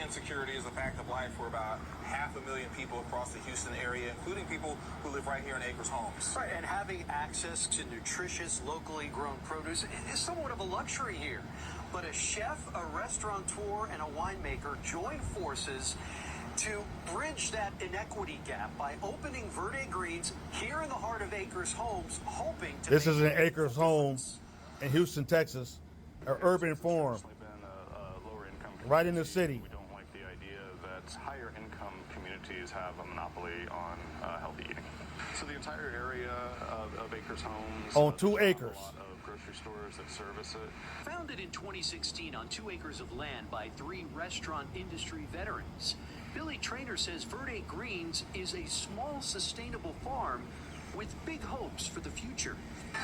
insecurity is a fact of life for about 500,000 people across the Houston area, including people who live right here in Acres Homes. Right, and having access to nutritious, locally grown produce is somewhat of a luxury here. But a chef, a restaurateur, and a winemaker join forces to bridge that inequity gap by opening Verde Greens here in the heart of Acres Homes, hoping to. This is an Acres Home in Houston, Texas, an urban farm, right in the city. We don't like the idea that higher income communities have a monopoly on healthy eating. So the entire area of Acres Homes on 2 acres. A lot of grocery stores that service it. Founded in 2016 on 2 acres of land by 3 restaurant industry veterans, Billy Traynor says Verde Greens is a small, sustainable farm with big hopes for the future.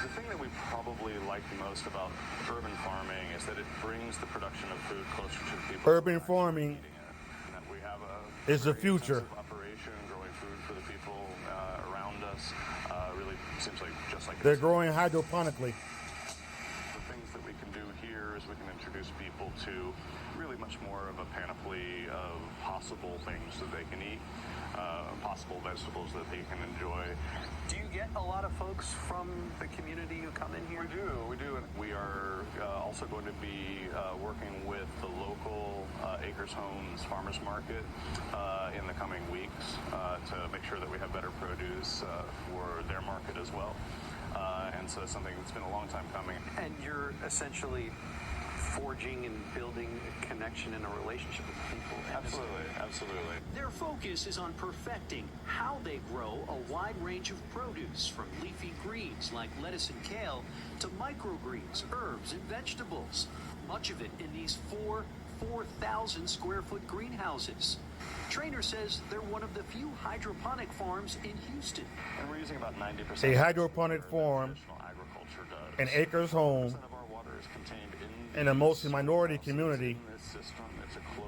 The thing that we probably like most about urban farming is that it brings the production of food closer to the people. Urban farming we have is the future. Operation growing food for the people around us. Really seems like just like they're growing hydroponically. The things that we can do here is we can introduce people to really much more of a panoply of possible things that they can eat, possible vegetables that they can enjoy. Do you get a lot of folks from the community who come in here? We do. And we are also going to be working with the local Acres Homes Farmers Market in the coming weeks to make sure that we have better produce for their market as well. And so it's something that's been a long time coming. And you're essentially forging and building a connection and a relationship with people. Absolutely. Their focus is on perfecting how they grow a wide range of produce, from leafy greens like lettuce and kale to microgreens, herbs, and vegetables. Much of it in these 4,000 square foot greenhouses. Traynor says they're one of the few hydroponic farms in Houston. And we're using about 90%. A hydroponic farm in Acres Home in a mostly minority community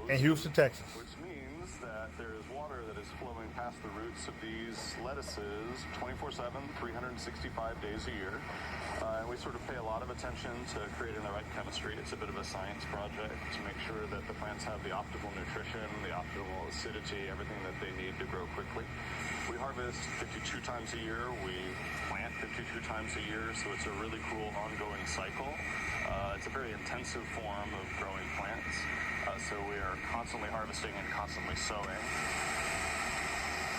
in Houston, Texas. Which means that there is water that is flowing past the roots of these lettuces 24/7, 365 days a year. And we sort of pay a lot of attention to creating the right chemistry. It's a bit of a science project to make sure that the plants have the optimal nutrition, the optimal acidity, everything that they need to grow quickly. We harvest 52 times a year. We plant 52 times a year, so it's a really cool ongoing cycle. It's a very intensive form of growing plants, so we are constantly harvesting and constantly sowing.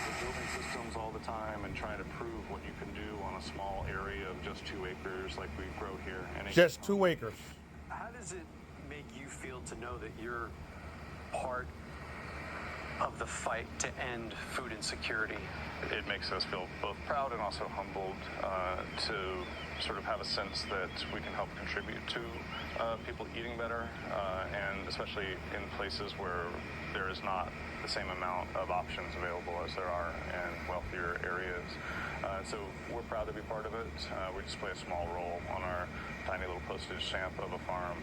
We're building systems all the time and trying to prove what you can do on a small area of just 2 acres like we grow here. Just 2 acres. How does it make you feel to know that you're part of the fight to end food insecurity? It makes us feel both proud and also humbled to sort of have a sense that we can help contribute to people eating better, and especially in places where there is not the same amount of options available as there are in wealthier areas. So we're proud to be part of it. We just play a small role on our tiny little postage stamp of a farm.